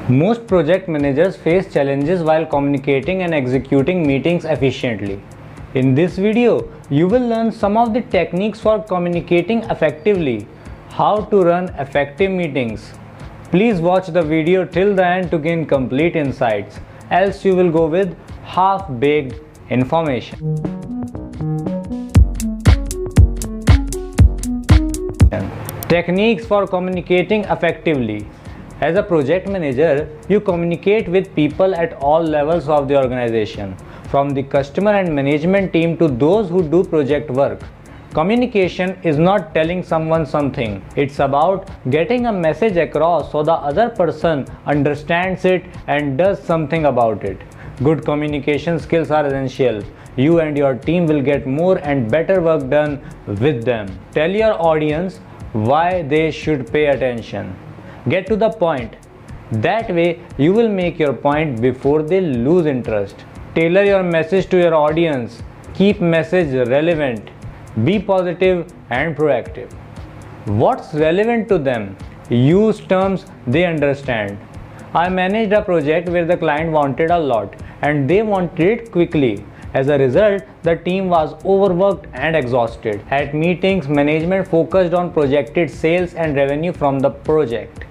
Most project managers face challenges while communicating and executing meetings efficiently. In this video, you will learn some of the techniques for communicating effectively, how to run effective meetings. Please watch the video till the end to gain complete insights, else you will go with half-baked information. Techniques for communicating effectively. As a project manager, you communicate with people at all levels of the organization, from the customer and management team to those who do project work. Communication is not telling someone something, it's about getting a message across so the other person understands it and does something about it. Good communication skills are essential. You and your team will get more and better work done with them. Tell your audience why they should pay attention. Get to the point. That way, you will make your point before they lose interest. Tailor your message to your audience. Keep message relevant. Be positive and proactive. What's relevant to them? Use terms they understand. I managed a project where the client wanted a lot and they wanted it quickly. As a result, the team was overworked and exhausted. At meetings, management focused on projected sales and revenue from the project.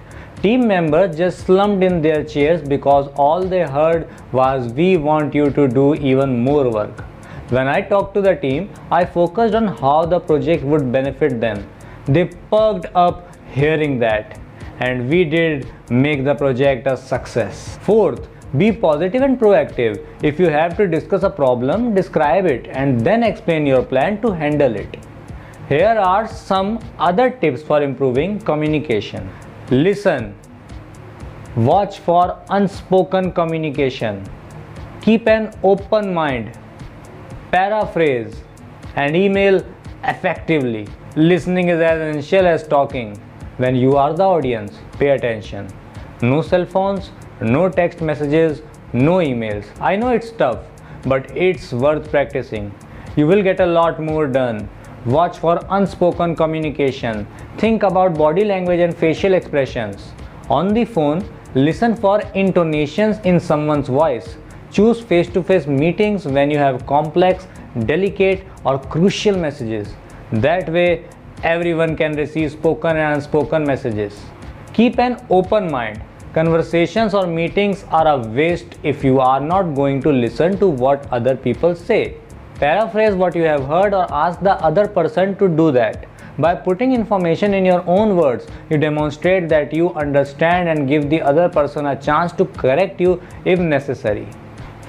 Team members just slumped in their chairs because all they heard was, "We want you to do even more work." When I talked to the team, I focused on how the project would benefit them. They perked up hearing that, and we did make the project a success. Fourth, be positive and proactive. If you have to discuss a problem, describe it and then explain your plan to handle it. Here are some other tips for improving communication. Listen. Watch for unspoken communication. Keep an open mind. Paraphrase and email effectively. Listening is as essential as talking. When you are the audience, pay attention. No cell phones, no text messages, no emails. I know it's tough, but it's worth practicing. You will get a lot more done. Watch for unspoken communication. Think about body language and facial expressions. On the phone, listen for intonations in someone's voice. Choose face-to-face meetings when you have complex, delicate, or crucial messages. That way, everyone can receive spoken and unspoken messages. Keep an open mind. Conversations or meetings are a waste if you are not going to listen to what other people say. Paraphrase what you have heard or ask the other person to do that. By putting information in your own words, you demonstrate that you understand and give the other person a chance to correct you if necessary.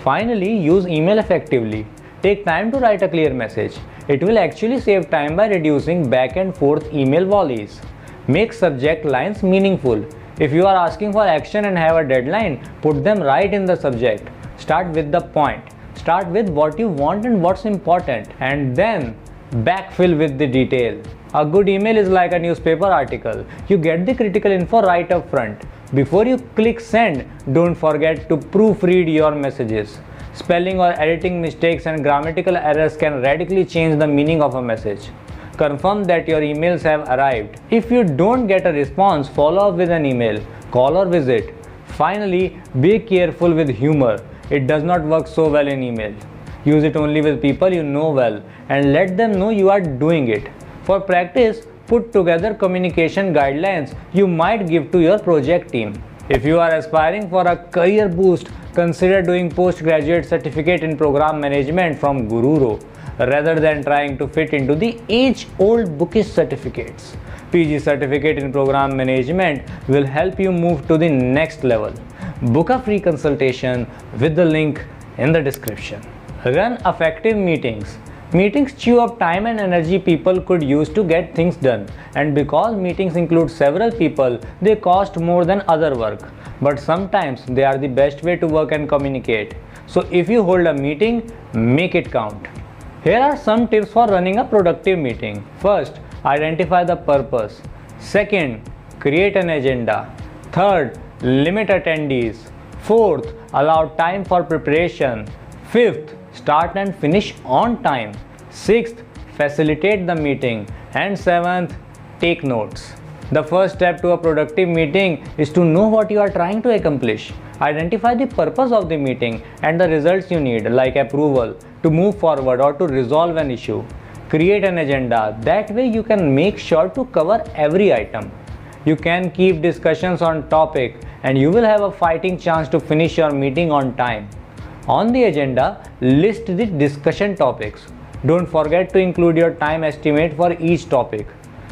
Finally, use email effectively. Take time to write a clear message. It will actually save time by reducing back and forth email volleys. Make subject lines meaningful. If you are asking for action and have a deadline, put them right in the subject. Start with the point. Start with what you want and what's important, and then backfill with the detail. A good email is like a newspaper article. You get the critical info right up front. Before you click send, don't forget to proofread your messages. Spelling or editing mistakes and grammatical errors can radically change the meaning of a message. Confirm that your emails have arrived. If you don't get a response, follow up with an email, call or visit. Finally, be careful with humor. It does not work so well in email. Use it only with people you know well and let them know you are doing it. For practice, put together communication guidelines you might give to your project team. If you are aspiring for a career boost, consider doing postgraduate certificate in program management from Gururo rather than trying to fit into the age-old bookish certificates. PG certificate in program management will help you move to the next level. Book a free consultation with the link in the description. Run effective meetings. Meetings chew up time and energy people could use to get things done, and because meetings include several people, they cost more than other work. But sometimes they are the best way to work and communicate. So if you hold a meeting, make it count. Here are some tips for running a productive meeting. First, identify the purpose. Second, create an agenda. Third, limit attendees. Fourth, allow time for preparation. Fifth, start and finish on time. Sixth, facilitate the meeting. And seventh, take notes. The first step to a productive meeting is to know what you are trying to accomplish. Identify the purpose of the meeting and the results you need, like approval, to move forward or to resolve an issue. Create an agenda. That way you can make sure to cover every item. You can keep discussions on topic and you will have a fighting chance to finish your meeting on time. On the agenda, list the discussion topics. Don't forget to include your time estimate for each topic.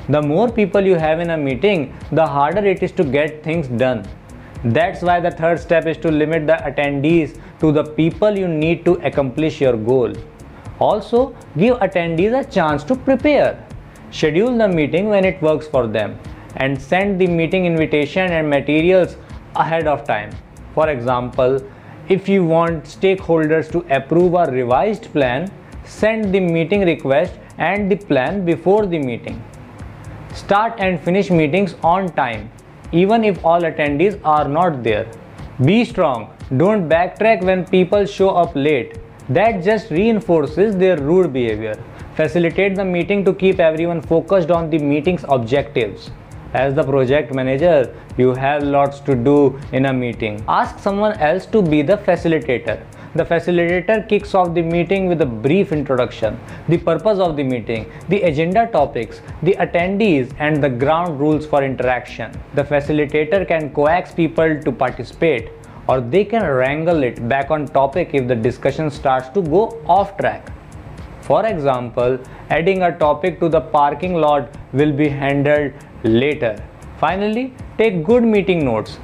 The more people you have in a meeting, the harder it is to get things done. That's why the third step is to limit the attendees to the people you need to accomplish your goal. Also, give attendees a chance to prepare. Schedule the meeting when it works for them and send the meeting invitation and materials ahead of time. For example, if you want stakeholders to approve a revised plan, send the meeting request and the plan before the meeting. Start and finish meetings on time, even if all attendees are not there. Be strong. Don't backtrack when people show up late. That just reinforces their rude behavior. Facilitate the meeting to keep everyone focused on the meeting's objectives. As the project manager, you have lots to do in a meeting. Ask someone else to be the facilitator. The facilitator kicks off the meeting with a brief introduction, the purpose of the meeting, the agenda topics, the attendees, and the ground rules for interaction. The facilitator can coax people to participate, or they can wrangle it back on topic if the discussion starts to go off track. For example, adding a topic to the parking lot will be handled later. Finally, take good meeting notes.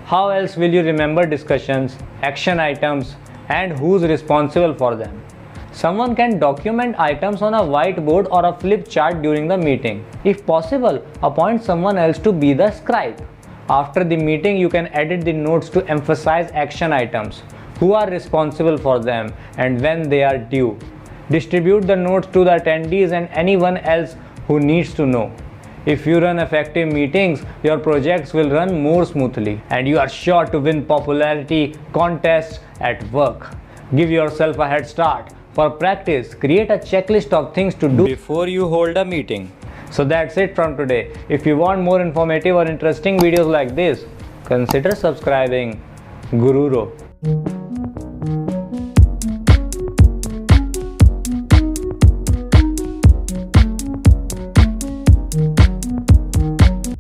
How else will you remember discussions, action items, and who's responsible for them? Someone can document items on a whiteboard or a flip chart during the meeting. If possible, appoint someone else to be the scribe. After the meeting, you can edit the notes to emphasize action items, who are responsible for them, and when they are due. Distribute the notes to the attendees and anyone else who needs to know. If you run effective meetings, your projects will run more smoothly and you are sure to win popularity contests at work. Give yourself a head start. For practice, create a checklist of things to do before you hold a meeting. So that's it from today. If you want more informative or interesting videos like this, consider subscribing. Gururo.